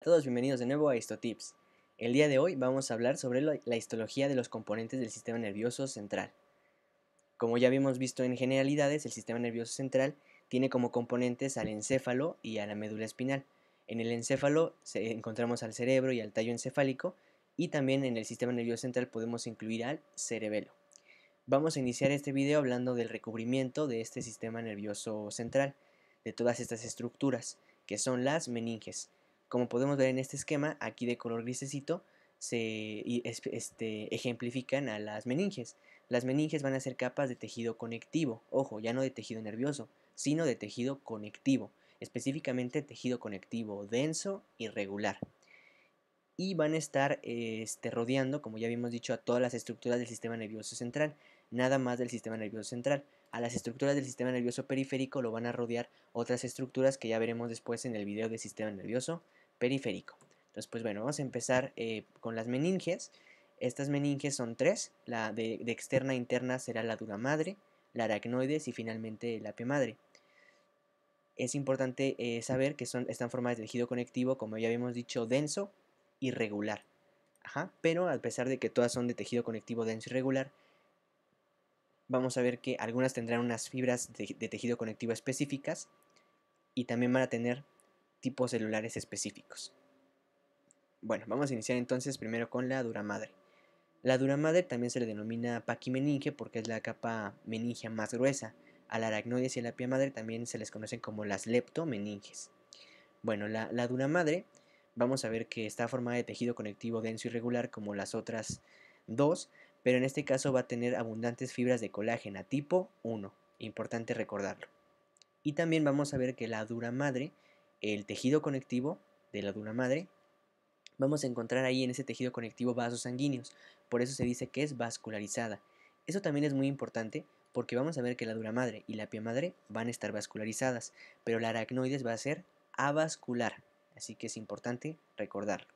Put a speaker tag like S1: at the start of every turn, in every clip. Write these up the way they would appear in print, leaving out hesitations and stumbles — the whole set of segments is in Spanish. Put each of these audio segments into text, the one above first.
S1: A todos bienvenidos de nuevo a HistoTips. El día de hoy vamos a hablar sobre la histología de los componentes del sistema nervioso central. Como ya habíamos visto en generalidades, el sistema nervioso central tiene como componentes al encéfalo y a la médula espinal. En el encéfalo encontramos al cerebro y al tallo encefálico, y también en el sistema nervioso central podemos incluir al cerebelo. Vamos a iniciar este video hablando del recubrimiento de este sistema nervioso central, de todas estas estructuras, que son las meninges. Como podemos ver en este esquema, aquí de color grisecito, se ejemplifican a las meninges. Las meninges van a ser capas de tejido conectivo, ojo, ya no de tejido nervioso, sino de tejido conectivo, específicamente tejido conectivo denso y regular. Y van a estar rodeando, como ya habíamos dicho, a todas las estructuras del sistema nervioso central, nada más del sistema nervioso central. A las estructuras del sistema nervioso periférico lo van a rodear otras estructuras que ya veremos después en el video del sistema nervioso periférico. Entonces, pues bueno, vamos a empezar con las meninges. Estas meninges son tres: la de externa e interna será la dura madre, la aracnoides y finalmente la apia madre. Es importante saber que están formadas de tejido conectivo, como ya habíamos dicho, denso y regular. Pero a pesar de que todas son de tejido conectivo denso y regular, vamos a ver que algunas tendrán unas fibras de tejido conectivo específicas y también van a tener tipos celulares específicos. Bueno, vamos a iniciar entonces primero con la dura madre. La dura madre también se le denomina paquimeninge porque es la capa meningia más gruesa. A la aracnoides y a la apia madre también se les conocen como las leptomeninges. Bueno, la dura madre vamos a ver que está formada de tejido conectivo denso y regular como las otras dos, pero en este caso va a tener abundantes fibras de colágeno tipo 1, importante recordarlo. Y también vamos a ver que la dura madre, el tejido conectivo de la dura madre, vamos a encontrar ahí en ese tejido conectivo vasos sanguíneos, por eso se dice que es vascularizada. Eso también es muy importante porque vamos a ver que la dura madre y la apia madre van a estar vascularizadas, pero la aracnoides va a ser avascular, así que es importante recordarlo.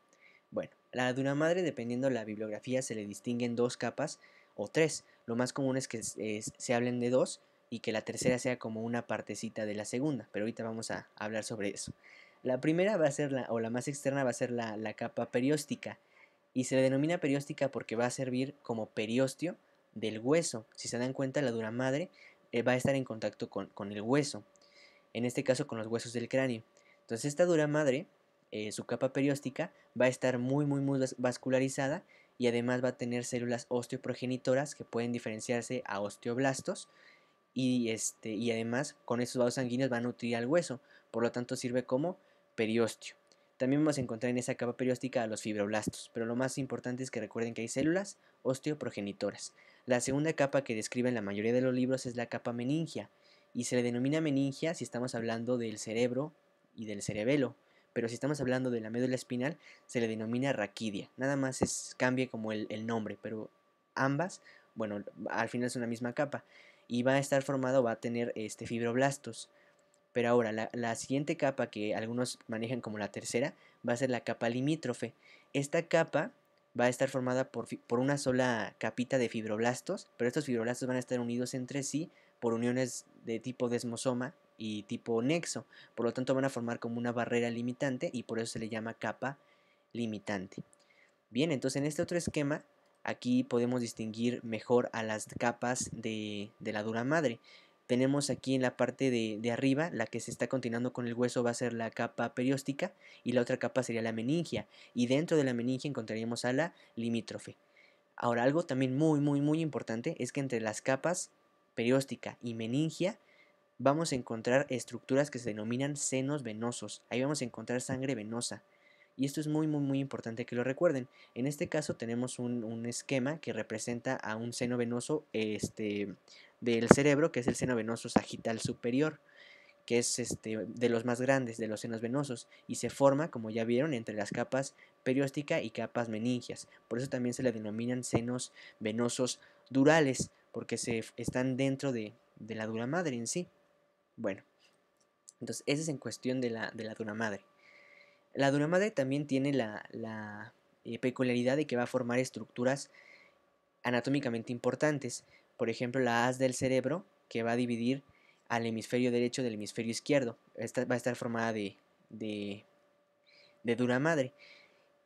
S1: Bueno, la dura madre, dependiendo de la bibliografía, se le distinguen dos capas o tres. Lo más común es que se hablen de dos y que la tercera sea como una partecita de la segunda, pero ahorita vamos a hablar sobre eso. La primera va a ser o la más externa va a ser la capa perióstica, y se le denomina perióstica porque va a servir como periósteo del hueso. Si se dan cuenta, la dura madre va a estar en contacto con el hueso, en este caso con los huesos del cráneo. Entonces esta dura madre, su capa perióstica, va a estar muy vascularizada, y además va a tener células osteoprogenitoras que pueden diferenciarse a osteoblastos, y además con esos vasos sanguíneos van a nutrir al hueso, por lo tanto sirve como periósteo. También vamos a encontrar en esa capa perióstica a los fibroblastos, pero lo más importante es que recuerden que hay células osteoprogenitoras. La segunda capa que describen la mayoría de los libros es la capa meningia, y se le denomina meningia si estamos hablando del cerebro y del cerebelo, pero si estamos hablando de la médula espinal se le denomina raquidia. Nada más cambia como el nombre, pero ambas, bueno, al final es una misma capa y va a estar formado, va a tener fibroblastos. Pero ahora, la siguiente capa, que algunos manejan como la tercera, va a ser la capa limítrofe. Esta capa va a estar formada por una sola capita de fibroblastos, pero estos fibroblastos van a estar unidos entre sí por uniones de tipo desmosoma y tipo nexo. Por lo tanto, van a formar como una barrera limitante y por eso se le llama capa limitante. Bien, entonces en este otro esquema, aquí podemos distinguir mejor a las capas de la dura madre. Tenemos aquí en la parte de arriba, la que se está continuando con el hueso va a ser la capa perióstica, y la otra capa sería la meningia, y dentro de la meningia encontraríamos a la limítrofe. Ahora, algo también muy importante es que entre las capas perióstica y meningia vamos a encontrar estructuras que se denominan senos venosos. Ahí vamos a encontrar sangre venosa. Y esto es muy importante que lo recuerden. En este caso tenemos un esquema que representa a un seno venoso del cerebro, que es el seno venoso sagital superior, que es de los más grandes de los senos venosos, y se forma, como ya vieron, entre las capas perióstica y capas meningias. Por eso también se le denominan senos venosos durales, porque están dentro de la dura madre en sí. Bueno, entonces esa es en cuestión de la dura madre. La dura madre también tiene la peculiaridad de que va a formar estructuras anatómicamente importantes. Por ejemplo, la haz del cerebro, que va a dividir al hemisferio derecho del hemisferio izquierdo. Esta va a estar formada de de dura madre.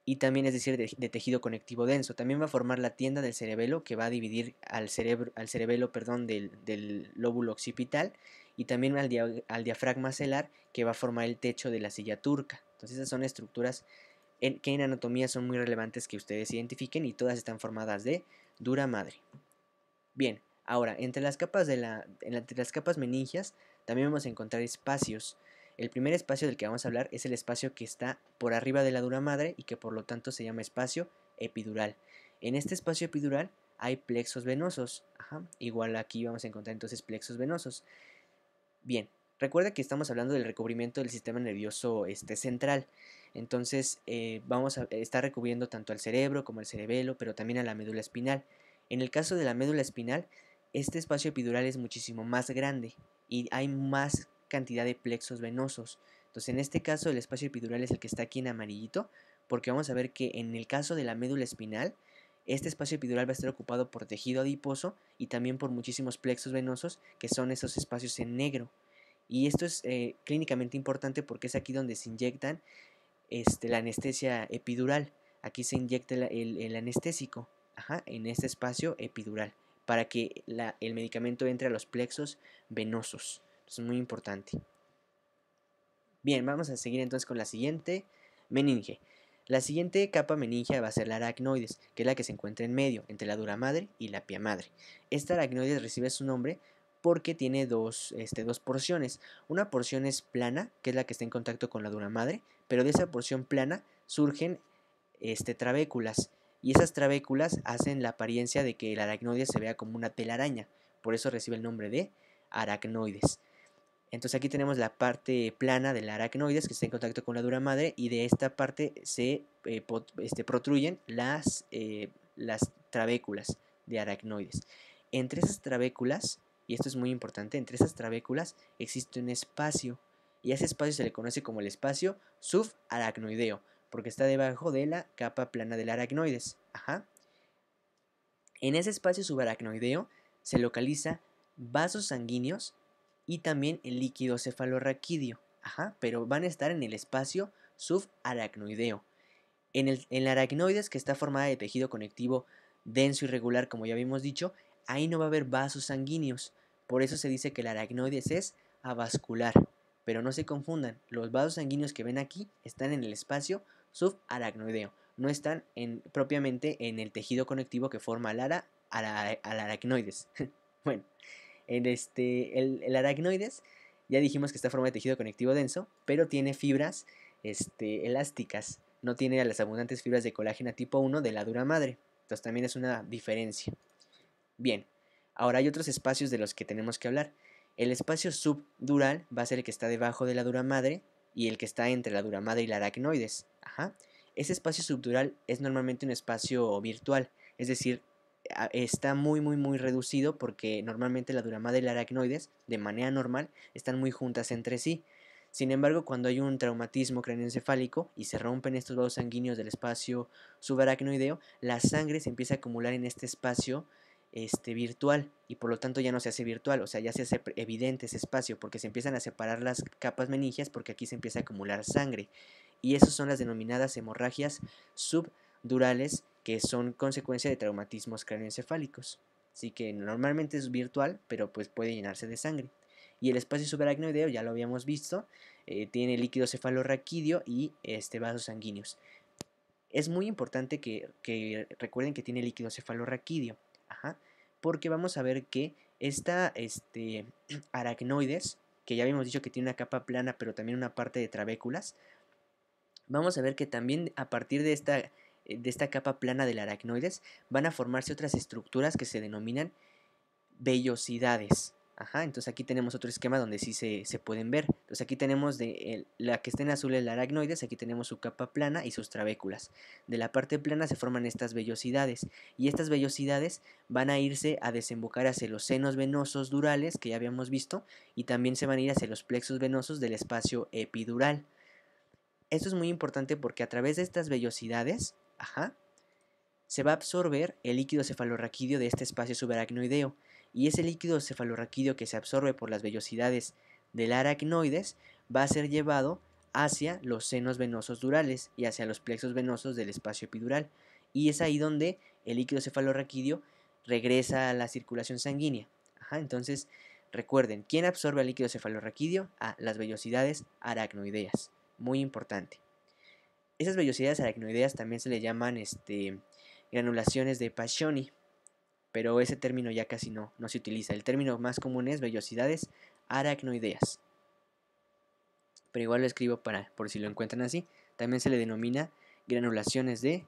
S1: Y también, es decir, de tejido conectivo denso. También va a formar la tienda del cerebelo, que va a dividir al cerebelo, perdón, del lóbulo occipital, y también al diafragma celar, que va a formar el techo de la silla turca. Entonces esas son estructuras que en anatomía son muy relevantes que ustedes identifiquen, y todas están formadas de dura madre. Bien, ahora, entre las capas meningias también vamos a encontrar espacios. El primer espacio del que vamos a hablar es el espacio que está por arriba de la dura madre y que por lo tanto se llama espacio epidural. En este espacio epidural hay plexos venosos. Igual aquí vamos a encontrar entonces plexos venosos. Bien, recuerda que estamos hablando del recubrimiento del sistema nervioso central. Entonces vamos a estar recubriendo tanto al cerebro como al cerebelo, pero también a la médula espinal. En el caso de la médula espinal, este espacio epidural es muchísimo más grande y hay más cantidad de plexos venosos. Entonces en este caso el espacio epidural es el que está aquí en amarillito, porque vamos a ver que en el caso de la médula espinal, este espacio epidural va a estar ocupado por tejido adiposo y también por muchísimos plexos venosos, que son esos espacios en negro. Y esto es clínicamente importante porque es aquí donde se inyectan la anestesia epidural. Aquí se inyecta el anestésico en este espacio epidural para que el medicamento entre a los plexos venosos. Eso es muy importante. Bien, vamos a seguir entonces con la siguiente meninge. La siguiente capa meningia va a ser la aracnoides, que es la que se encuentra en medio, entre la dura madre y la pia madre. Esta aracnoides recibe su nombre porque tiene dos porciones. Una porción es plana, que es la que está en contacto con la dura madre, pero de esa porción plana surgen trabéculas, y esas trabéculas hacen la apariencia de que el aracnoides se vea como una telaraña, por eso recibe el nombre de aracnoides. Entonces aquí tenemos la parte plana del aracnoides que está en contacto con la dura madre, y de esta parte se protruyen las trabéculas de aracnoides. Entre esas trabéculas, y esto es muy importante, entre esas trabéculas existe un espacio, y a ese espacio se le conoce como el espacio subaracnoideo, porque está debajo de la capa plana del aracnoides. En ese espacio subaracnoideo se localiza vasos sanguíneos y también el líquido cefalorraquídeo, pero van a estar en el espacio subaracnoideo. En el aracnoides, que está formada de tejido conectivo denso y regular, como ya habíamos dicho, ahí no va a haber vasos sanguíneos. Por eso se dice que el aracnoides es avascular. Pero no se confundan, los vasos sanguíneos que ven aquí están en el espacio subaracnoideo, no están propiamente en el tejido conectivo que forma al aracnoides. Bueno, el aracnoides ya dijimos que está formado de tejido conectivo denso, pero tiene fibras elásticas, no tiene las abundantes fibras de colágeno tipo 1 de la dura madre. Entonces también es una diferencia. Bien, ahora hay otros espacios de los que tenemos que hablar. El espacio subdural va a ser el que está debajo de la dura madre y el que está entre la dura madre y la aracnoides. Ese espacio subdural es normalmente un espacio virtual, es decir, está muy reducido porque normalmente la dura madre y la aracnoides, de manera normal, están muy juntas entre sí. Sin embargo, cuando hay un traumatismo craneoencefálico y se rompen estos vasos sanguíneos del espacio subaracnoideo, la sangre se empieza a acumular en este espacio virtual, y por lo tanto ya no se hace virtual, o sea, ya se hace evidente ese espacio porque se empiezan a separar las capas meningias, porque aquí se empieza a acumular sangre, y esas son las denominadas hemorragias subdurales, que son consecuencia de traumatismos craneoencefálicos. Así que normalmente es virtual, pero pues puede llenarse de sangre. Y el espacio subaracnoideo, ya lo habíamos visto, tiene líquido cefalorraquídeo y vasos sanguíneos. Es muy importante que recuerden que tiene líquido cefalorraquídeo, porque vamos a ver que esta aracnoides, que ya habíamos dicho que tiene una capa plana, pero también una parte de trabéculas, vamos a ver que también a partir de esta capa plana del aracnoides van a formarse otras estructuras que se denominan vellosidades. Entonces aquí tenemos otro esquema donde sí se pueden ver. Entonces aquí tenemos la que está en azul, el aracnoides, aquí tenemos su capa plana y sus trabéculas. De la parte plana se forman estas vellosidades, y estas vellosidades van a irse a desembocar hacia los senos venosos durales, que ya habíamos visto, y también se van a ir hacia los plexos venosos del espacio epidural. Esto es muy importante porque a través de estas vellosidades, se va a absorber el líquido cefalorraquídeo de este espacio subaracnoideo, y ese líquido cefalorraquídeo que se absorbe por las vellosidades del aracnoides va a ser llevado hacia los senos venosos durales y hacia los plexos venosos del espacio epidural. Y es ahí donde el líquido cefalorraquídeo regresa a la circulación sanguínea. Entonces, recuerden, ¿quién absorbe el líquido cefalorraquídeo? Las vellosidades aracnoideas. Muy importante. Esas vellosidades aracnoideas también se le llaman granulaciones de Paccioni, pero ese término ya casi no se utiliza. El término más común es vellosidades aracnoideas. Pero igual lo escribo por si lo encuentran así. También se le denomina granulaciones de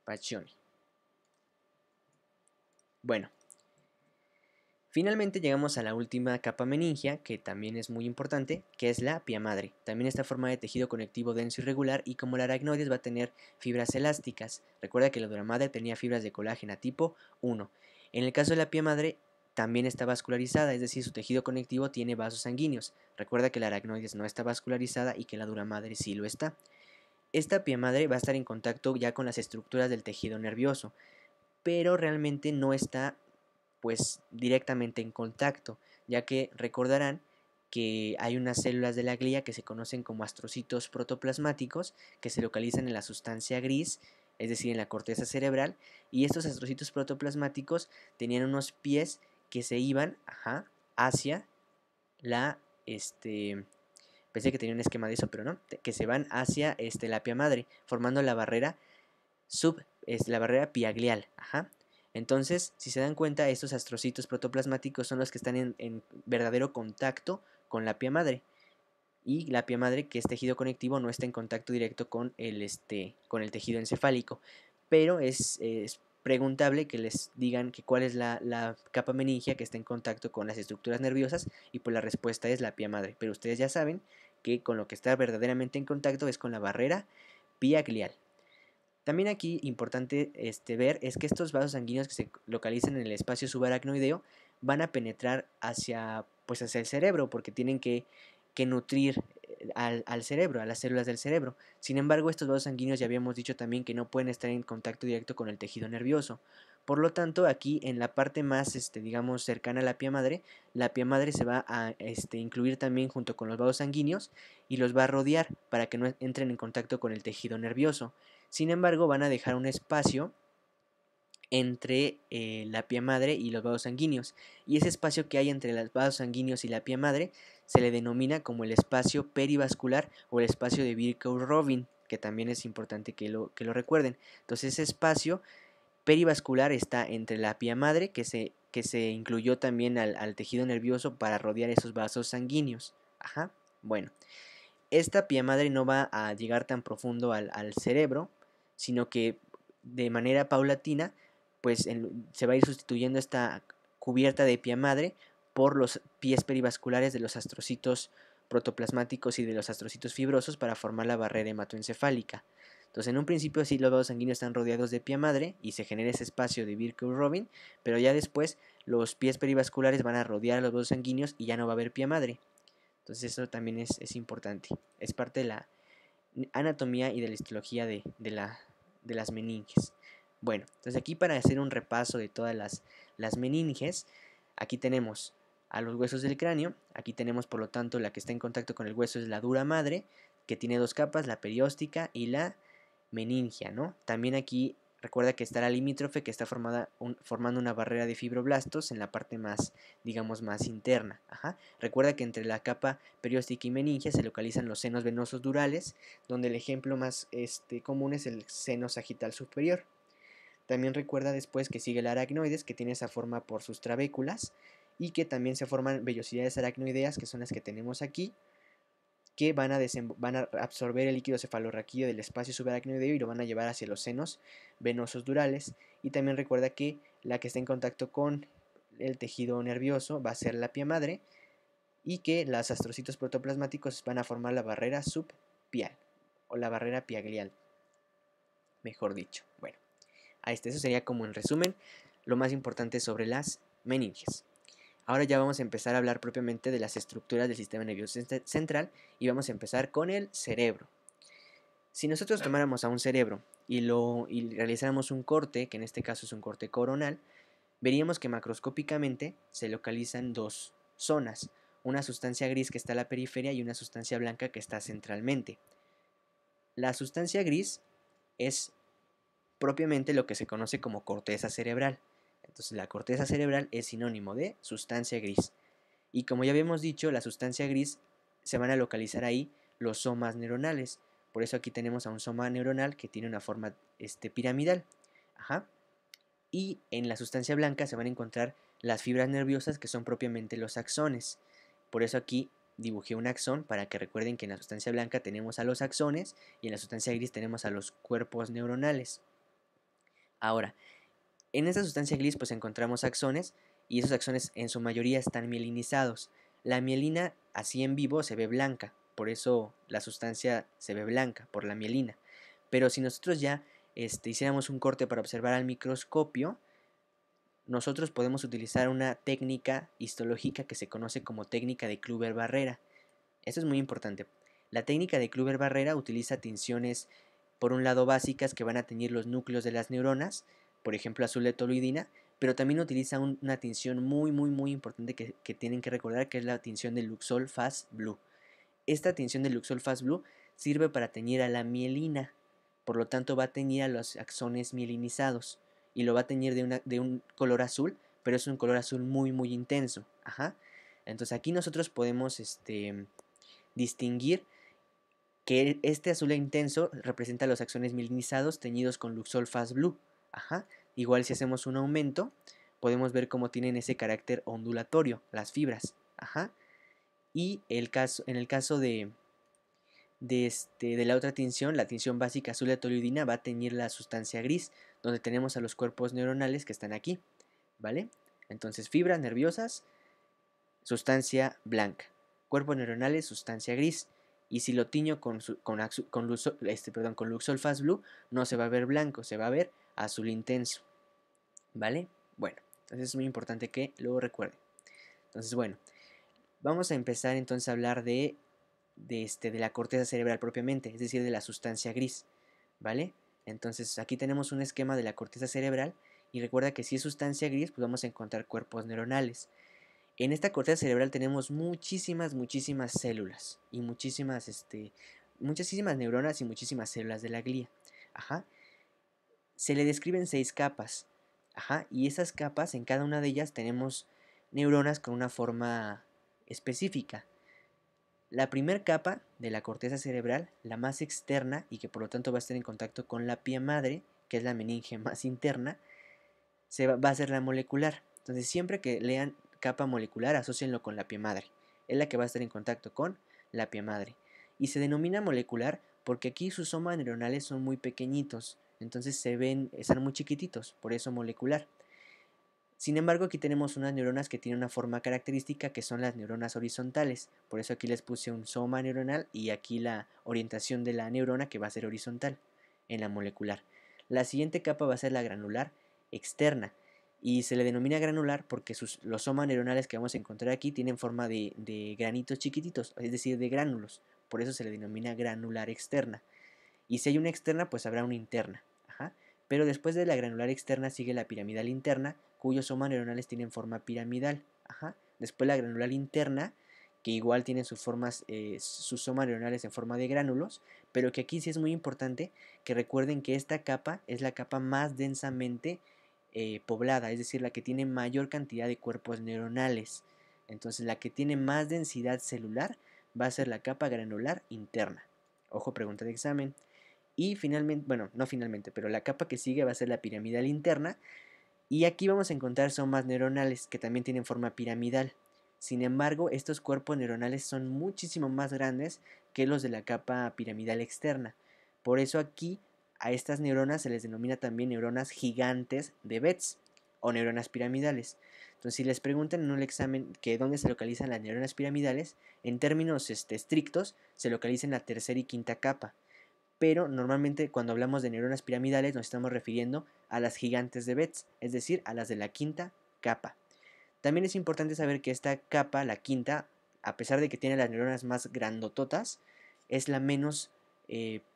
S1: Paccioni. Bueno, finalmente llegamos a la última capa meningia, que también es muy importante, que es la pia madre. También está formada de tejido conectivo denso y regular, y como la aracnoides va a tener fibras elásticas. Recuerda que la dura madre tenía fibras de colágeno tipo 1. En el caso de la pia madre también está vascularizada, es decir, su tejido conectivo tiene vasos sanguíneos. Recuerda que la aracnoides no está vascularizada y que la dura madre sí lo está. Esta pia madre va a estar en contacto ya con las estructuras del tejido nervioso, pero realmente no está pues directamente en contacto, ya que recordarán que hay unas células de la glía que se conocen como astrocitos protoplasmáticos que se localizan en la sustancia gris, es decir, en la corteza cerebral, y estos astrocitos protoplasmáticos tenían unos pies que se iban hacia la pensé que tenía un esquema de eso, pero no, que se van hacia la pia madre, formando la barrera la barrera piaglial. Entonces, si se dan cuenta, estos astrocitos protoplasmáticos son los que están en verdadero contacto con la pia madre. Y la pia madre, que es tejido conectivo, no está en contacto directo con el tejido encefálico. Pero es preguntable que les digan que cuál es la capa meningia que está en contacto con las estructuras nerviosas, y pues la respuesta es la pia madre. Pero ustedes ya saben que con lo que está verdaderamente en contacto es con la barrera piaglial. También aquí importante ver es que estos vasos sanguíneos que se localizan en el espacio subaracnoideo van a penetrar hacia el cerebro, porque tienen que nutrir al cerebro, a las células del cerebro. Sin embargo, estos vasos sanguíneos ya habíamos dicho también que no pueden estar en contacto directo con el tejido nervioso. Por lo tanto, aquí en la parte más, digamos, cercana a la pia madre se va a incluir también junto con los vasos sanguíneos y los va a rodear para que no entren en contacto con el tejido nervioso. Sin embargo, van a dejar un espacio entre la pia madre y los vasos sanguíneos, y ese espacio que hay entre los vasos sanguíneos y la pia madre se le denomina como el espacio perivascular o el espacio de Virchow-Robin, que también es importante que lo recuerden. Entonces, ese espacio perivascular está entre la pia madre, que se incluyó también al tejido nervioso para rodear esos vasos sanguíneos. Bueno, esta pia madre no va a llegar tan profundo al cerebro, sino que de manera paulatina pues se va a ir sustituyendo esta cubierta de pia madre por los pies perivasculares de los astrocitos protoplasmáticos y de los astrocitos fibrosos para formar la barrera hematoencefálica. Entonces, en un principio sí los vasos sanguíneos están rodeados de pia madre y se genera ese espacio de Virchow-Robin, pero ya después los pies perivasculares van a rodear a los vasos sanguíneos y ya no va a haber pia madre. Entonces eso también es importante, es parte de la anatomía y de la histología de las meninges. Bueno, entonces aquí para hacer un repaso de todas las meninges, aquí tenemos a los huesos del cráneo, aquí tenemos por lo tanto la que está en contacto con el hueso es la dura madre, que tiene dos capas, la perióstica y la meningia, ¿no? También aquí recuerda que está la limítrofe, que está formando una barrera de fibroblastos en la parte más, digamos, más interna. Recuerda que entre la capa perióstica y meningia se localizan los senos venosos durales, donde el ejemplo más común es el seno sagital superior. También recuerda después que sigue el aracnoides, que tiene esa forma por sus trabéculas, y que también se forman vellosidades aracnoideas, que son las que tenemos aquí, que van a absorber el líquido cefalorraquídeo del espacio subaracnoideo y lo van a llevar hacia los senos venosos durales. Y también recuerda que la que está en contacto con el tejido nervioso va a ser la pia madre, y que los astrocitos protoplasmáticos van a formar la barrera subpial o la barrera piaglial, mejor dicho. Bueno, eso sería como en resumen lo más importante sobre las meninges. Ahora ya vamos a empezar a hablar propiamente de las estructuras del sistema nervioso central, y vamos a empezar con el cerebro. Si nosotros tomáramos a un cerebro y realizáramos un corte, que en este caso es un corte coronal, veríamos que macroscópicamente se localizan dos zonas. una sustancia gris que está a la periferia y una sustancia blanca que está centralmente. La sustancia gris es propiamente lo que se conoce como corteza cerebral. Entonces la corteza cerebral es sinónimo de sustancia gris. Y como ya habíamos dicho, la sustancia gris se van a localizar ahí los somas neuronales. Por eso aquí tenemos a un soma neuronal que tiene una forma piramidal. Ajá. Y en la sustancia blanca se van a encontrar las fibras nerviosas que son propiamente los axones. Por eso aquí dibujé un axón para que recuerden que en la sustancia blanca tenemos a los axones y en la sustancia gris tenemos a los cuerpos neuronales. Ahora, en esta sustancia gris pues encontramos axones y esos axones en su mayoría están mielinizados. La mielina así en vivo se ve blanca, por eso la sustancia se ve blanca, por la mielina. Pero si nosotros ya hiciéramos un corte para observar al microscopio, nosotros podemos utilizar una técnica histológica que se conoce como técnica de Kluber-Barrera. Esto es muy importante. La técnica de Kluber-Barrera utiliza tinciones, por un lado básicas, que van a teñir los núcleos de las neuronas, por ejemplo azul de toluidina, pero también utiliza una tinción muy importante que tienen que recordar, que es la tinción de Luxol Fast Blue. Esta tinción de Luxol Fast Blue sirve para teñir a la mielina, por lo tanto va a teñir a los axones mielinizados y lo va a teñir de un color azul, pero es un color azul muy intenso. Ajá. Entonces aquí nosotros podemos distinguir que este azul intenso representa los axones mielinizados teñidos con Luxol Fast Blue. Ajá. Igual si hacemos un aumento, podemos ver cómo tienen ese carácter ondulatorio, las fibras. Ajá. Y en el caso de la otra tinción, la tinción básica azul de toluidina va a teñir la sustancia gris, donde tenemos a los cuerpos neuronales que están aquí, ¿vale? Entonces, fibras nerviosas, sustancia blanca, cuerpos neuronales, sustancia gris. Y si lo tiño con Luxol Fast Blue, no se va a ver blanco, se va a ver azul intenso, ¿vale? Bueno, entonces es muy importante que lo recuerden. Entonces, bueno, vamos a empezar entonces a hablar de la corteza cerebral propiamente, es decir, de la sustancia gris, ¿vale? Entonces aquí tenemos un esquema de la corteza cerebral y recuerda que si es sustancia gris, pues vamos a encontrar cuerpos neuronales. En esta corteza cerebral tenemos muchísimas células y muchísimas neuronas y muchísimas células de la glía. Ajá. Se le describen 6 capas. Ajá. Y esas capas, en cada una de ellas tenemos neuronas con una forma específica. La primera capa de la corteza cerebral, la más externa y que por lo tanto va a estar en contacto con la pía madre, que es la meninge más interna, va a ser la molecular. Entonces siempre que lean capa molecular, asócienlo con la pía madre. Es la que va a estar en contacto con la pía madre. Y se denomina molecular porque aquí sus somas neuronales son muy pequeñitos. Entonces están muy chiquititos, por eso molecular. Sin embargo, aquí tenemos unas neuronas que tienen una forma característica que son las neuronas horizontales. Por eso aquí les puse un soma neuronal y aquí la orientación de la neurona que va a ser horizontal en la molecular. La siguiente capa va a ser la granular externa y se le denomina granular porque los somas neuronales que vamos a encontrar aquí tienen forma de granitos chiquititos, es decir, de gránulos. Por eso se le denomina granular externa. Y si hay una externa, pues habrá una interna. Ajá. Pero después de la granular externa sigue la piramidal interna, cuyos somas neuronales tienen forma piramidal. Ajá. Después la granular interna, que igual tienen sus somas neuronales en forma de gránulos, pero que aquí sí es muy importante que recuerden que esta capa es la capa más densamente poblada, es decir, la que tiene mayor cantidad de cuerpos neuronales. Entonces la que tiene más densidad celular va a ser la capa granular interna. Ojo, pregunta de examen. Y finalmente, bueno, no finalmente, pero la capa que sigue va a ser la piramidal interna. Y aquí vamos a encontrar somas neuronales que también tienen forma piramidal. Sin embargo, estos cuerpos neuronales son muchísimo más grandes que los de la capa piramidal externa. Por eso aquí a estas neuronas se les denomina también neuronas gigantes de Betz o neuronas piramidales. Entonces, si les preguntan en un examen que dónde se localizan las neuronas piramidales, en términos estrictos, se localizan en la tercera y quinta capa. Pero normalmente cuando hablamos de neuronas piramidales nos estamos refiriendo a las gigantes de Betz, es decir, a las de la quinta capa. También es importante saber que esta capa, la quinta, a pesar de que tiene las neuronas más grandototas, es la menos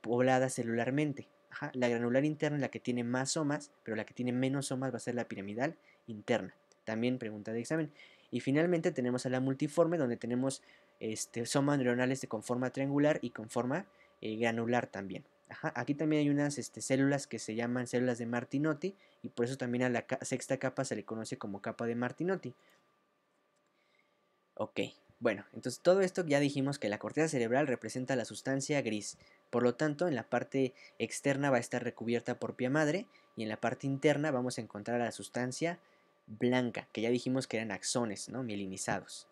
S1: poblada celularmente. Ajá. La granular interna es la que tiene más somas, pero la que tiene menos somas va a ser la piramidal interna. También pregunta de examen. Y finalmente tenemos a la multiforme, donde tenemos somas neuronales con forma triangular y con forma granular también. Ajá, aquí también hay unas células que se llaman células de Martinotti, y por eso también a la sexta capa se le conoce como capa de Martinotti. Ok, bueno, entonces todo esto ya dijimos que la corteza cerebral representa la sustancia gris. Por lo tanto, en la parte externa va a estar recubierta por pía madre, y en la parte interna vamos a encontrar a la sustancia blanca, que ya dijimos que eran axones, ¿no? Mielinizados.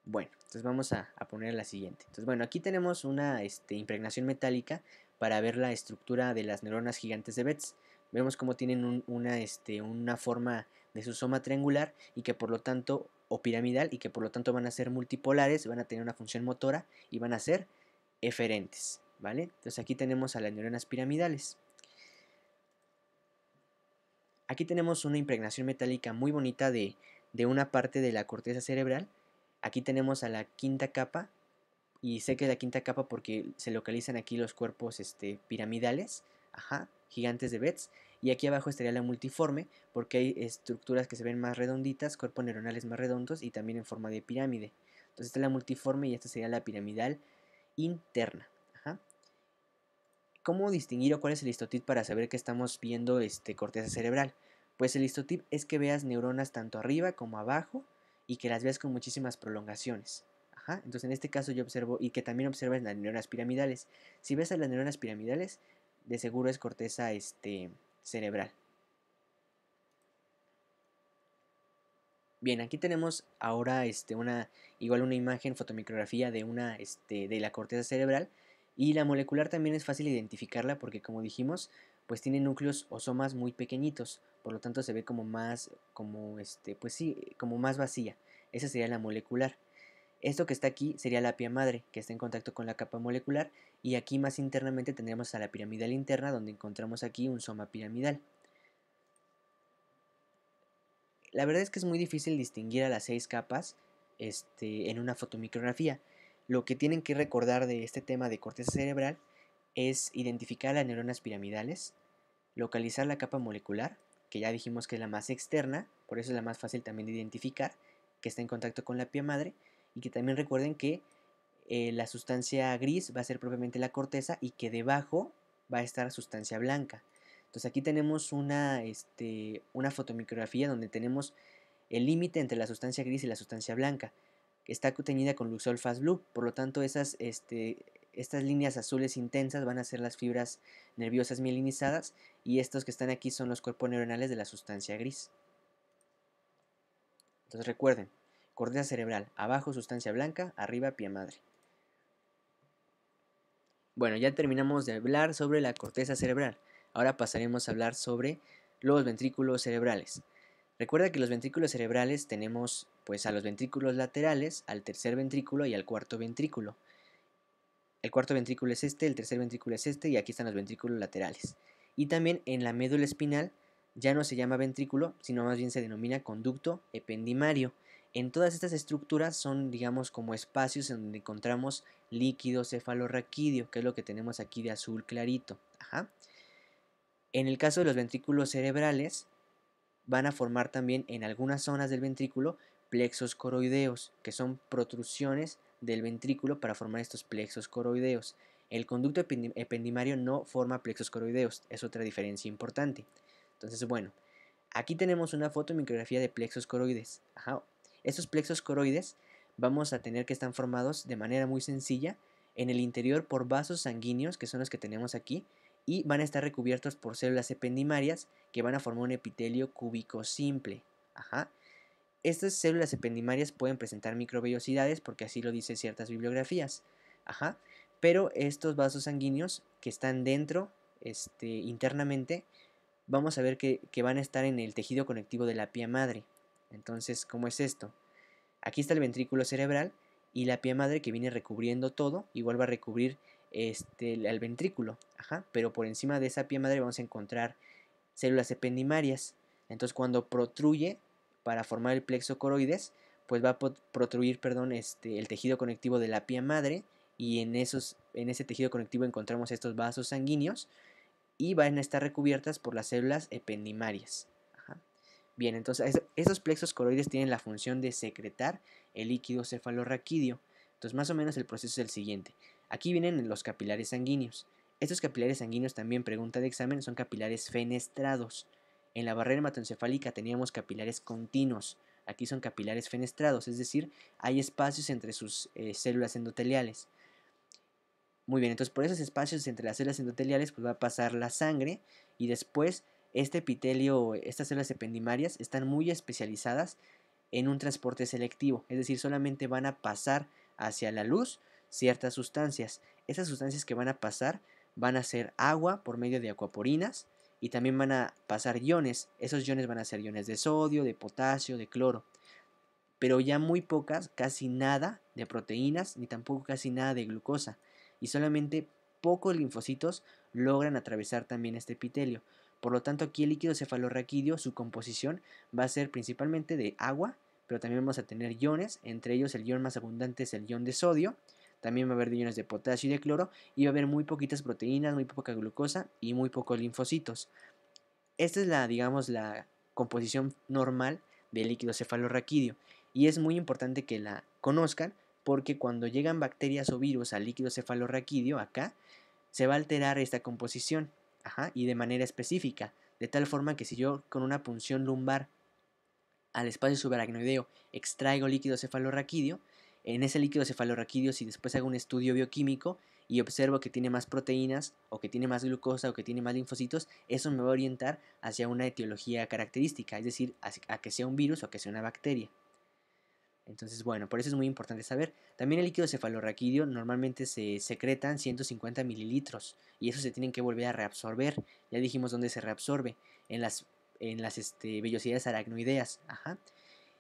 S1: Bueno, entonces vamos a poner la siguiente. Entonces, bueno, aquí tenemos una impregnación metálica para ver la estructura de las neuronas gigantes de Betz. Vemos cómo tienen una forma de su soma triangular y que por lo tanto, o piramidal, y que por lo tanto van a ser multipolares, van a tener una función motora y van a ser eferentes, ¿vale? Entonces aquí tenemos a las neuronas piramidales. Aquí tenemos una impregnación metálica muy bonita de una parte de la corteza cerebral. Aquí tenemos a la quinta capa, y sé que es la quinta capa porque se localizan aquí los cuerpos piramidales, ajá, gigantes de Betz, y aquí abajo estaría la multiforme porque hay estructuras que se ven más redonditas, cuerpos neuronales más redondos y también en forma de pirámide. Entonces esta es la multiforme y esta sería la piramidal interna. Ajá. ¿Cómo distinguir o cuál es el histotip para saber que estamos viendo corteza cerebral? Pues el histotip es que veas neuronas tanto arriba como abajo y que las veas con muchísimas prolongaciones. Ajá. Entonces en este caso yo observo, y que también observas las neuronas piramidales. Si ves a las neuronas piramidales, de seguro es corteza cerebral. Bien, aquí tenemos ahora igual una imagen fotomicrografía de de la corteza cerebral, y la molecular también es fácil identificarla porque, como dijimos, pues tiene núcleos o somas muy pequeñitos, por lo tanto se ve como más pues sí, como más vacía. Esa sería la molecular. Esto que está aquí sería la pía madre, que está en contacto con la capa molecular, y aquí más internamente tendremos a la piramidal interna, donde encontramos aquí un soma piramidal. La verdad es que es muy difícil distinguir a las 6 capas en una fotomicrografía. Lo que tienen que recordar de este tema de corteza cerebral es identificar las neuronas piramidales, localizar la capa molecular, que ya dijimos que es la más externa, por eso es la más fácil también de identificar, que está en contacto con la pía madre, y que también recuerden que la sustancia gris va a ser propiamente la corteza y que debajo va a estar sustancia blanca. Entonces aquí tenemos una fotomicrografía donde tenemos el límite entre la sustancia gris y la sustancia blanca, que está teñida con Luxol Fast Blue. Por lo tanto, estas líneas azules intensas van a ser las fibras nerviosas mielinizadas, y estos que están aquí son los cuerpos neuronales de la sustancia gris. Entonces recuerden, corteza cerebral, abajo sustancia blanca, arriba pía madre. Bueno, ya terminamos de hablar sobre la corteza cerebral. Ahora pasaremos a hablar sobre los ventrículos cerebrales. Recuerda que los ventrículos cerebrales tenemos pues a los ventrículos laterales, al tercer ventrículo y al cuarto ventrículo. El cuarto ventrículo es el tercer ventrículo es y aquí están los ventrículos laterales. Y también en la médula espinal ya no se llama ventrículo, sino más bien se denomina conducto ependimario. En todas estas estructuras son, digamos, como espacios en donde encontramos líquido cefalorraquídeo, que es lo que tenemos aquí de azul clarito. Ajá. En el caso de los ventrículos cerebrales, van a formar también en algunas zonas del ventrículo plexos coroideos, que son protrusiones del ventrículo para formar estos plexos coroideos. El conducto ependimario no forma plexos coroideos, es otra diferencia importante. Entonces, bueno, aquí tenemos una fotomicrografía de plexos coroides. Ajá. Estos plexos coroides vamos a tener que están formados de manera muy sencilla en el interior por vasos sanguíneos, que son los que tenemos aquí, y van a estar recubiertos por células ependimarias que van a formar un epitelio cúbico simple. Ajá. Estas células ependimarias pueden presentar microvellosidades porque así lo dicen ciertas bibliografías. Ajá. Pero estos vasos sanguíneos que están dentro, internamente, vamos a ver que van a estar en el tejido conectivo de la pía madre. Entonces, ¿cómo es esto? Aquí está el ventrículo cerebral y la pía madre que viene recubriendo todo, igual va a recubrir el ventrículo. Ajá. Pero por encima de esa pía madre vamos a encontrar células ependimarias. Entonces, cuando protruye para formar el plexo coroides, pues va a protruir, perdón, el tejido conectivo de la pía madre, y en ese tejido conectivo encontramos estos vasos sanguíneos y van a estar recubiertas por las células ependimarias. Ajá. Bien, entonces estos plexos coroides tienen la función de secretar el líquido cefalorraquídeo. Entonces, más o menos el proceso es el siguiente. Aquí vienen los capilares sanguíneos. Estos capilares sanguíneos, también pregunta de examen, son capilares fenestrados. En la barrera hematoencefálica teníamos capilares continuos. Aquí son capilares fenestrados, es decir, hay espacios entre sus células endoteliales. Muy bien, entonces por esos espacios entre las células endoteliales pues va a pasar la sangre y después este epitelio, estas células ependimarias están muy especializadas en un transporte selectivo, es decir, solamente van a pasar hacia la luz ciertas sustancias. Esas sustancias que van a pasar van a ser agua por medio de acuaporinas y también van a pasar iones. Esos iones van a ser iones de sodio, de potasio, de cloro, pero ya muy pocas, casi nada de proteínas, ni tampoco casi nada de glucosa, y solamente pocos linfocitos logran atravesar también este epitelio. Por lo tanto, aquí el líquido cefalorraquídeo, su composición va a ser principalmente de agua, pero también vamos a tener iones, entre ellos el ion más abundante es el ion de sodio, también va a haber iones de potasio y de cloro, y va a haber muy poquitas proteínas, muy poca glucosa y muy pocos linfocitos. Esta es la, digamos, la composición normal del líquido cefalorraquídeo y es muy importante que la conozcan porque cuando llegan bacterias o virus al líquido cefalorraquídeo, acá, se va a alterar esta composición, y de manera específica, de tal forma que si yo con una punción lumbar al espacio subaracnoideo extraigo líquido cefalorraquídeo, en ese líquido cefalorraquídeo, si después hago un estudio bioquímico y observo que tiene más proteínas o que tiene más glucosa o que tiene más linfocitos, eso me va a orientar hacia una etiología característica, es decir, a que sea un virus o que sea una bacteria. Entonces, bueno, por eso es muy importante saber. También el líquido cefalorraquídeo normalmente se secretan 150 mililitros y eso se tienen que volver a reabsorber. Ya dijimos dónde se reabsorbe, en las vellosidades aracnoideas.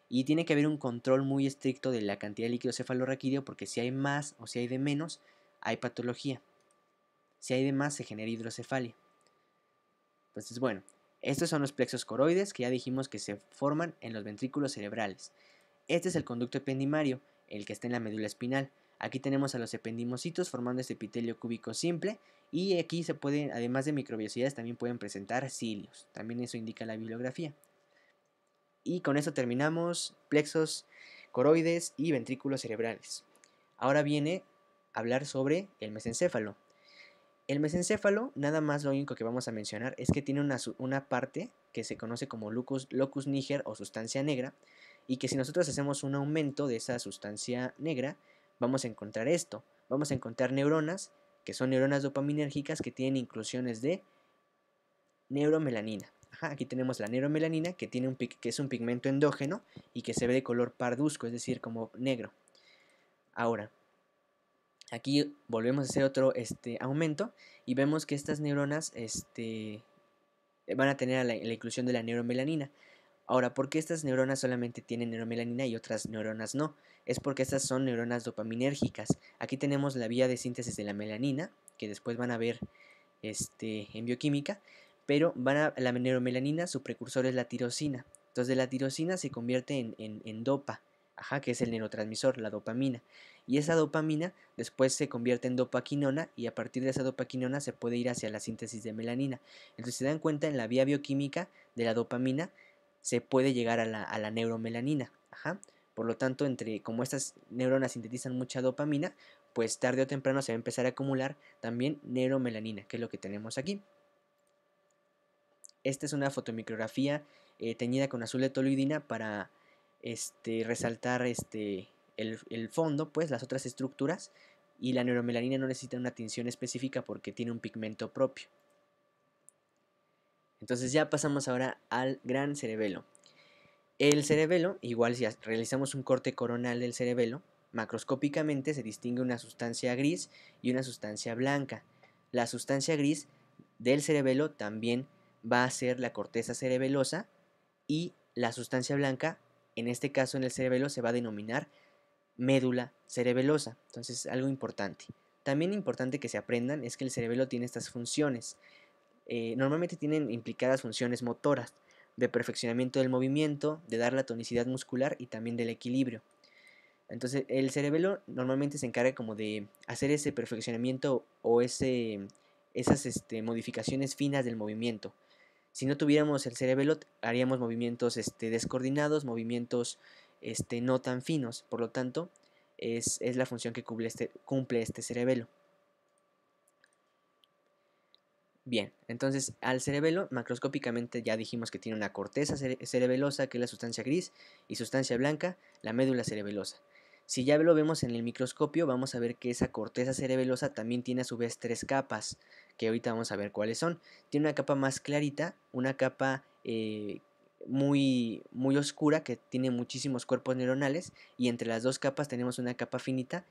S1: Y tiene que haber un control muy estricto de la cantidad de líquido cefalorraquídeo porque si hay más o si hay de menos, hay patología. Si hay de más, se genera hidrocefalia. Entonces, bueno, estos son los plexos coroides que ya dijimos que se forman en los ventrículos cerebrales. Este es el conducto ependimario, el que está en la médula espinal. Aquí tenemos a los ependimocitos formando este epitelio cúbico simple y aquí se pueden, además de microvellosidades, también pueden presentar cilios. También eso indica la bibliografía. Y con eso terminamos plexos coroides y ventrículos cerebrales. Ahora viene a hablar sobre el mesencéfalo. El mesencéfalo, nada más lo único que vamos a mencionar es que tiene una parte que se conoce como locus niger o sustancia negra, y que si nosotros hacemos un aumento de esa sustancia negra, vamos a encontrar esto. Vamos a encontrar neuronas, que son neuronas dopaminérgicas que tienen inclusiones de neuromelanina. Aquí tenemos la neuromelanina, que es un pigmento endógeno y que se ve de color parduzco, es decir, como negro. Ahora, aquí volvemos a hacer otro aumento y vemos que estas neuronas van a tener la inclusión de la neuromelanina. Ahora, ¿por qué estas neuronas solamente tienen neuromelanina y otras neuronas no? Es porque estas son neuronas dopaminérgicas. Aquí tenemos la vía de síntesis de la melanina, que después van a ver en bioquímica, pero la neuromelanina, su precursor es la tirosina. Entonces de la tirosina se convierte en dopa, que es el neurotransmisor, la dopamina. Y esa dopamina después se convierte en dopaquinona y a partir de esa dopaquinona se puede ir hacia la síntesis de melanina. Entonces se dan cuenta, en la vía bioquímica de la dopamina se puede llegar a la neuromelanina. Por lo tanto, como estas neuronas sintetizan mucha dopamina, pues tarde o temprano se va a empezar a acumular también neuromelanina, que es lo que tenemos aquí. Esta es una fotomicrografía teñida con azul de toluidina para resaltar el fondo, pues las otras estructuras, y la neuromelanina no necesita una tinción específica porque tiene un pigmento propio. Entonces ya pasamos ahora al gran cerebelo. El cerebelo, igual si realizamos un corte coronal del cerebelo, macroscópicamente se distingue una sustancia gris y una sustancia blanca. La sustancia gris del cerebelo también va a ser la corteza cerebelosa y la sustancia blanca, en este caso en el cerebelo, se va a denominar médula cerebelosa. Entonces, algo importante. También importante que se aprendan es que el cerebelo tiene estas funciones. Normalmente tienen implicadas funciones motoras, de perfeccionamiento del movimiento, de dar la tonicidad muscular y también del equilibrio. Entonces el cerebelo normalmente se encarga como de hacer ese perfeccionamiento o esas modificaciones finas del movimiento. Si no tuviéramos el cerebelo, haríamos movimientos descoordinados, movimientos no tan finos. Por lo tanto, es la función que cumple este cerebelo. Bien, entonces al cerebelo macroscópicamente ya dijimos que tiene una corteza cerebelosa, que es la sustancia gris, y sustancia blanca, la médula cerebelosa. Si ya lo vemos en el microscopio, vamos a ver que esa corteza cerebelosa también tiene a su vez 3 capas, que ahorita vamos a ver cuáles son. Tiene una capa más clarita, una capa muy oscura que tiene muchísimos cuerpos neuronales, y entre las 2 capas tenemos una capa finita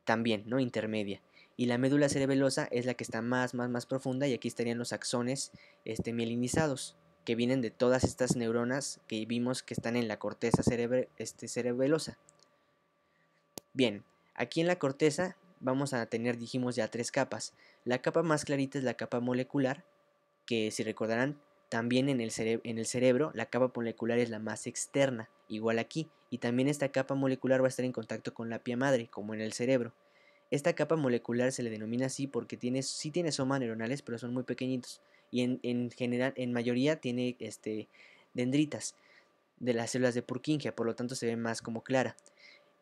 S1: también, ¿no? Intermedia. Y la médula cerebelosa es la que está más profunda, y aquí estarían los axones mielinizados, que vienen de todas estas neuronas que vimos que están en la corteza cerebelosa. Bien, aquí en la corteza vamos a tener, dijimos ya, 3 capas. La capa más clarita es la capa molecular, que si recordarán, también en el cerebro la capa molecular es la más externa, igual aquí, y también esta capa molecular va a estar en contacto con la pía madre, como en el cerebro. Esta capa molecular se le denomina así porque sí tiene somas neuronales, pero son muy pequeñitos, y en general, en mayoría tiene dendritas de las células de Purkinje, por lo tanto se ve más como clara.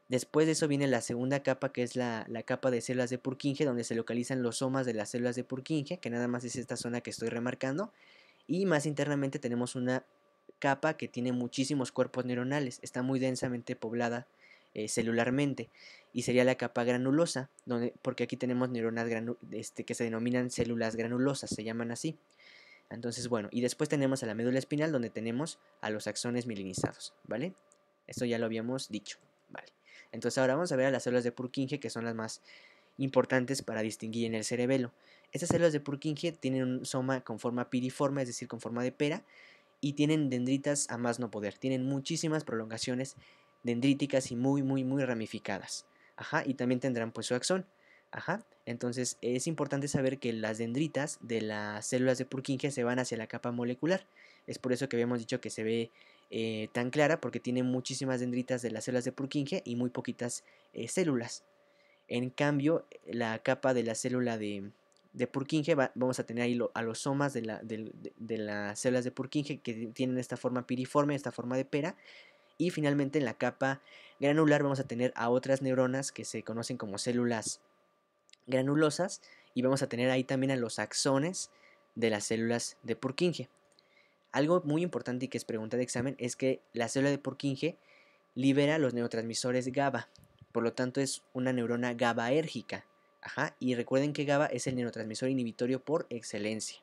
S1: Después de eso viene la segunda capa, que es la capa de células de Purkinje, donde se localizan los somas de las células de Purkinje, que nada más es esta zona que estoy remarcando, y más internamente tenemos una capa que tiene muchísimos cuerpos neuronales, está muy densamente poblada celularmente, y sería la capa granulosa, porque aquí tenemos neuronas que se denominan células granulosas, se llaman así. Entonces, bueno, y después tenemos a la médula espinal, donde tenemos a los axones mielinizados, ¿vale? Esto ya lo habíamos dicho, ¿vale? Entonces ahora vamos a ver a las células de Purkinje, que son las más importantes para distinguir en el cerebelo. Estas células de Purkinje tienen un soma con forma piriforme, es decir, con forma de pera, y tienen dendritas a más no poder. Tienen muchísimas prolongaciones dendríticas y muy ramificadas. Ajá, y también tendrán pues su axón. Ajá, entonces es importante saber que las dendritas de las células de Purkinje se van hacia la capa molecular. Es por eso que habíamos dicho que se ve tan clara, porque tiene muchísimas dendritas de las células de Purkinje y muy poquitas células. En cambio, la capa de la célula de Purkinje, vamos a tener ahí a los somas de las células de Purkinje, que tienen esta forma piriforme, esta forma de pera. Y finalmente en la capa granular vamos a tener a otras neuronas que se conocen como células granulosas, y vamos a tener ahí también a los axones de las células de Purkinje. Algo muy importante y que es pregunta de examen es que la célula de Purkinje libera los neurotransmisores GABA, por lo tanto es una neurona GABAérgica. Ajá, y recuerden que GABA es el neurotransmisor inhibitorio por excelencia.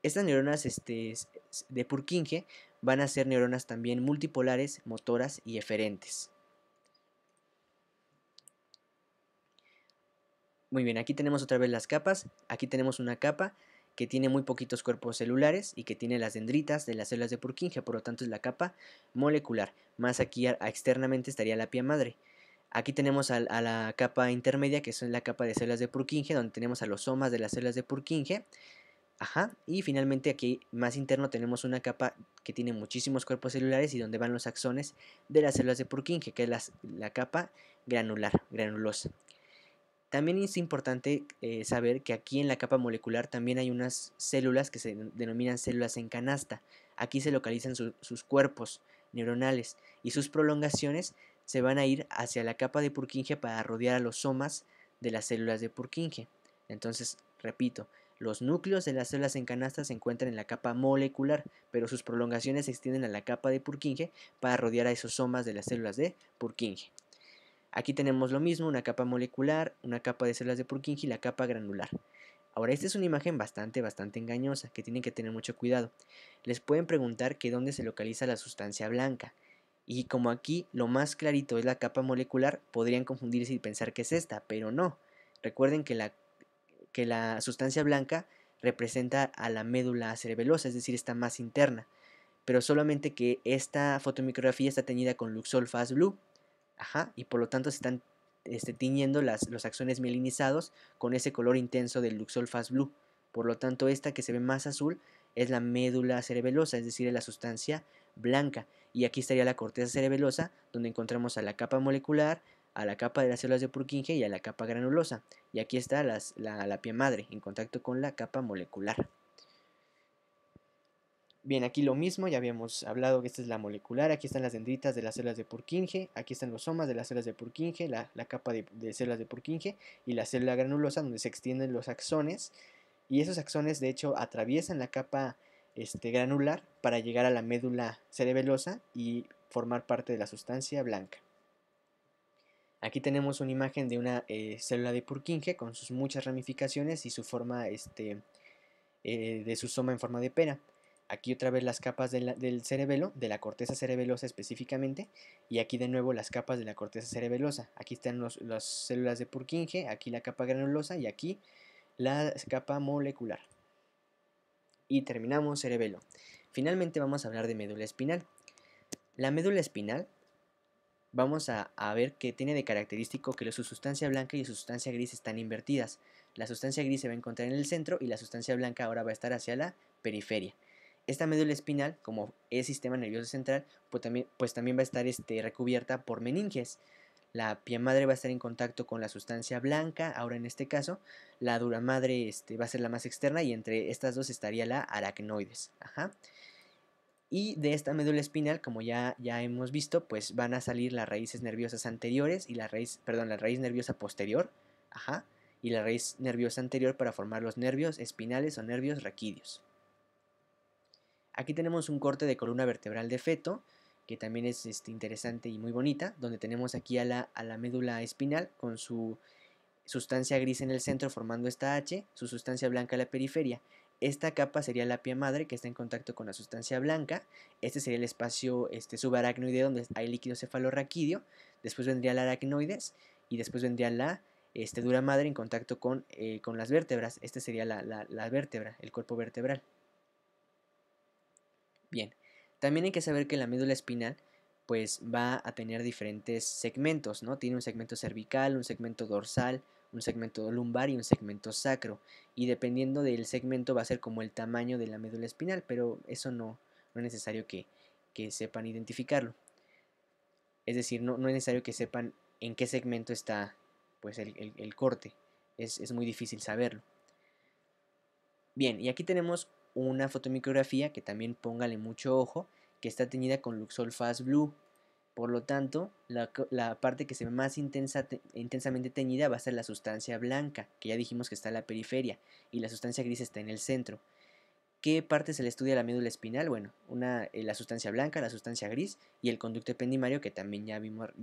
S1: Estas neuronas de Purkinje van a ser neuronas también multipolares, motoras y eferentes. Muy bien, aquí tenemos otra vez las capas. Aquí tenemos una capa que tiene muy poquitos cuerpos celulares y que tiene las dendritas de las células de Purkinje, por lo tanto es la capa molecular. Más aquí externamente estaría la pía madre. Aquí tenemos a la capa intermedia, que es la capa de células de Purkinje, donde tenemos a los somas de las células de Purkinje. Ajá, y finalmente aquí más interno tenemos una capa que tiene muchísimos cuerpos celulares y donde van los axones de las células de Purkinje, que es la capa granulosa. También es importante saber que aquí en la capa molecular también hay unas células que se denominan células en canasta. Aquí se localizan sus cuerpos neuronales, y sus prolongaciones se van a ir hacia la capa de Purkinje para rodear a los somas de las células de Purkinje. Entonces, repito, los núcleos de las células en canasta se encuentran en la capa molecular, pero sus prolongaciones se extienden a la capa de Purkinje para rodear a esos somas de las células de Purkinje. Aquí tenemos lo mismo, una capa molecular, una capa de células de Purkinje y la capa granular. Ahora, esta es una imagen bastante engañosa, que tienen que tener mucho cuidado. Les pueden preguntar que dónde se localiza la sustancia blanca. Y como aquí lo más clarito es la capa molecular, podrían confundirse y pensar que es esta, pero no. Recuerden que la sustancia blanca representa a la médula cerebelosa, es decir, está más interna. Pero solamente que esta fotomicrografía está teñida con Luxol Fast Blue. Ajá, y por lo tanto se están tiñendo los axones mielinizados con ese color intenso del Luxol Fast Blue. Por lo tanto, esta que se ve más azul es la médula cerebelosa, es decir, es la sustancia blanca. Y aquí estaría la corteza cerebelosa, donde encontramos a la capa molecular, a la capa de las células de Purkinje y a la capa granulosa. Y aquí está la pía madre en contacto con la capa molecular. Bien, aquí lo mismo, ya habíamos hablado que esta es la molecular, aquí están las dendritas de las células de Purkinje, aquí están los somas de las células de Purkinje, la capa de células de Purkinje y la célula granulosa donde se extienden los axones, y esos axones de hecho atraviesan la capa granular para llegar a la médula cerebelosa y formar parte de la sustancia blanca. Aquí tenemos una imagen de una célula de Purkinje con sus muchas ramificaciones y su forma de su soma en forma de pera. Aquí otra vez las capas del cerebelo, de la corteza cerebelosa específicamente, y aquí de nuevo las capas de la corteza cerebelosa. Aquí están las células de Purkinje, aquí la capa granulosa y aquí la capa molecular. Y terminamos cerebelo. Finalmente vamos a hablar de médula espinal. La médula espinal vamos a ver que tiene de característico que su sustancia blanca y su sustancia gris están invertidas. La sustancia gris se va a encontrar en el centro y la sustancia blanca ahora va a estar hacia la periferia. Esta médula espinal, como es sistema nervioso central, pues también va a estar recubierta por meninges. La pía madre va a estar en contacto con la sustancia blanca, ahora en este caso, la dura madre va a ser la más externa y entre estas dos estaría la aracnoides. Ajá. Y de esta médula espinal, como ya hemos visto, pues van a salir las raíces nerviosas anteriores y la raíz nerviosa posterior, ajá, y la raíz nerviosa anterior para formar los nervios espinales o nervios raquídeos. Aquí tenemos un corte de columna vertebral de feto, que también es interesante y muy bonita, donde tenemos aquí a la médula espinal con su sustancia gris en el centro formando esta H, su sustancia blanca a la periferia. Esta capa sería la pía madre que está en contacto con la sustancia blanca. Este sería el espacio subaracnoide donde hay líquido cefalorraquídeo. Después vendría la aracnoides y después vendría la dura madre en contacto con las vértebras. Este sería la vértebra, el cuerpo vertebral. Bien, también hay que saber que la médula espinal pues va a tener diferentes segmentos, ¿no? Tiene un segmento cervical, un segmento dorsal, un segmento lumbar y un segmento sacro. Y dependiendo del segmento va a ser como el tamaño de la médula espinal, pero eso no es necesario que sepan identificarlo. Es decir, no es necesario que sepan en qué segmento está pues el corte. Es muy difícil saberlo. Bien, y aquí tenemos una fotomicrografía que también póngale mucho ojo, que está teñida con Luxol Fast Blue. Por lo tanto, la parte que se ve más intensamente teñida va a ser la sustancia blanca, que ya dijimos que está en la periferia, y la sustancia gris está en el centro. ¿Qué parte se le estudia a la médula espinal? Bueno, la sustancia blanca, la sustancia gris y el conducto ependimario que también ya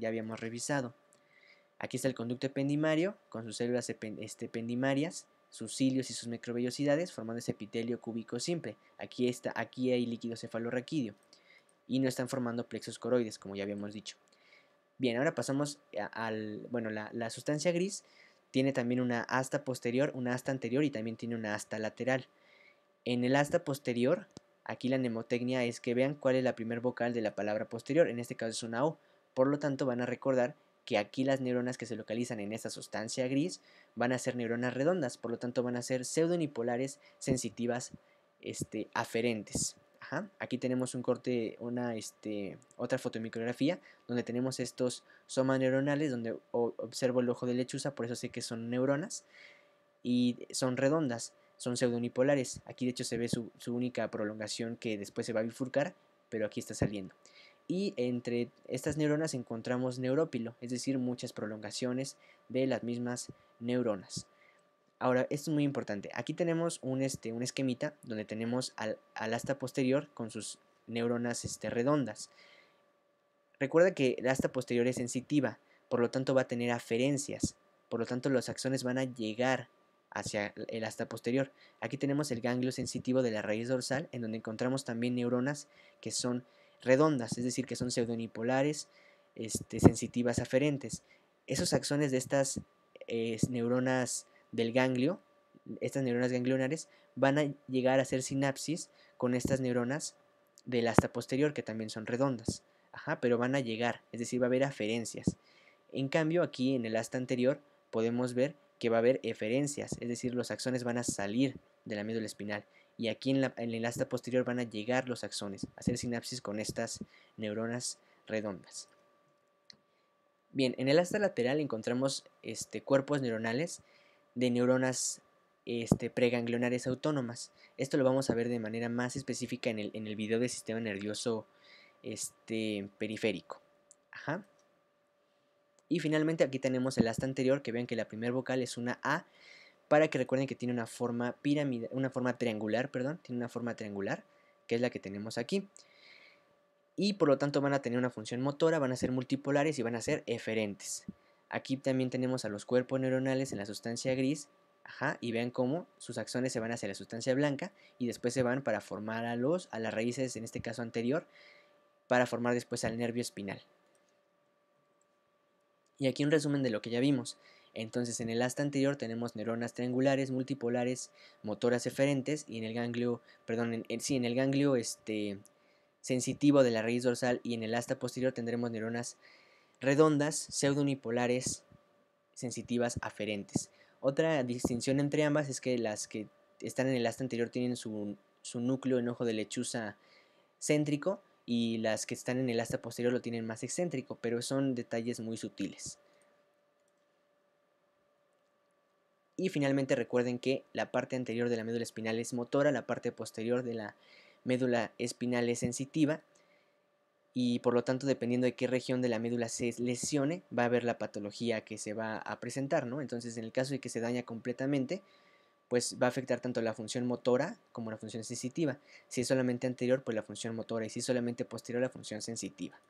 S1: habíamos revisado. Aquí está el conducto ependimario con sus células ependimarias, sus cilios y sus microvellosidades formando ese epitelio cúbico simple. Aquí hay líquido cefalorraquídeo y no están formando plexos coroides, como ya habíamos dicho. Bien, ahora pasamos bueno, la sustancia gris tiene también una asta posterior, una asta anterior y también tiene una asta lateral. En el asta posterior, aquí la mnemotecnia es que vean cuál es la primer vocal de la palabra posterior, en este caso es una O, por lo tanto van a recordar que aquí las neuronas que se localizan en esta sustancia gris van a ser neuronas redondas, por lo tanto van a ser pseudonipolares sensitivas aferentes. Ajá. Aquí tenemos un corte, otra fotomicrografía, donde tenemos estos somas neuronales, donde observo el ojo de lechuza, por eso sé que son neuronas, y son redondas, son pseudonipolares. Aquí de hecho se ve su única prolongación que después se va a bifurcar, pero aquí está saliendo. Y entre estas neuronas encontramos neurópilo, es decir, muchas prolongaciones de las mismas neuronas. Ahora, esto es muy importante. Aquí tenemos un esquemita donde tenemos al asta posterior con sus neuronas redondas. Recuerda que la asta posterior es sensitiva, por lo tanto va a tener aferencias, por lo tanto los axones van a llegar hacia el asta posterior. Aquí tenemos el ganglio sensitivo de la raíz dorsal, en donde encontramos también neuronas que son redondas, es decir, que son pseudonipolares, sensitivas aferentes. Esos axones de estas neuronas del ganglio, estas neuronas ganglionares, van a llegar a hacer sinapsis con estas neuronas del asta posterior, que también son redondas. Ajá, pero van a llegar, es decir, va a haber aferencias. En cambio, aquí en el asta anterior podemos ver que va a haber eferencias, es decir, los axones van a salir de la médula espinal. Y aquí en el asta posterior van a llegar los axones, a hacer sinapsis con estas neuronas redondas. Bien, en el asta lateral encontramos cuerpos neuronales de neuronas preganglionares autónomas. Esto lo vamos a ver de manera más específica en el video del sistema nervioso periférico. Ajá. Y finalmente aquí tenemos el asta anterior, que vean que la primera vocal es una A, para que recuerden que tiene una forma triangular, tiene una forma triangular, que es la que tenemos aquí. Y por lo tanto van a tener una función motora, van a ser multipolares y van a ser eferentes. Aquí también tenemos a los cuerpos neuronales en la sustancia gris, ajá, y vean cómo sus axones se van hacia la sustancia blanca y después se van para formar a las raíces, en este caso anterior, para formar después al nervio espinal. Y aquí un resumen de lo que ya vimos. Entonces en el asta anterior tenemos neuronas triangulares, multipolares, motoras eferentes, y en el ganglio, en el ganglio sensitivo de la raíz dorsal y en el asta posterior tendremos neuronas redondas, pseudounipolares, sensitivas aferentes. Otra distinción entre ambas es que las que están en el asta anterior tienen su núcleo en ojo de lechuza céntrico y las que están en el asta posterior lo tienen más excéntrico, pero son detalles muy sutiles. Y finalmente recuerden que la parte anterior de la médula espinal es motora, la parte posterior de la médula espinal es sensitiva, y por lo tanto, dependiendo de qué región de la médula se lesione, va a haber la patología que se va a presentar, ¿no? Entonces, en el caso de que se daña completamente, pues va a afectar tanto la función motora como la función sensitiva. Si es solamente anterior, pues la función motora, y si es solamente posterior, la función sensitiva.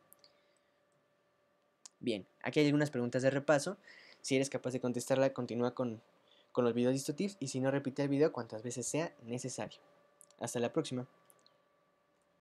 S1: Bien, aquí hay algunas preguntas de repaso. Si eres capaz de contestarla, continúa con los videos de Histotips, y si no, repite el video cuantas veces sea necesario. Hasta la próxima.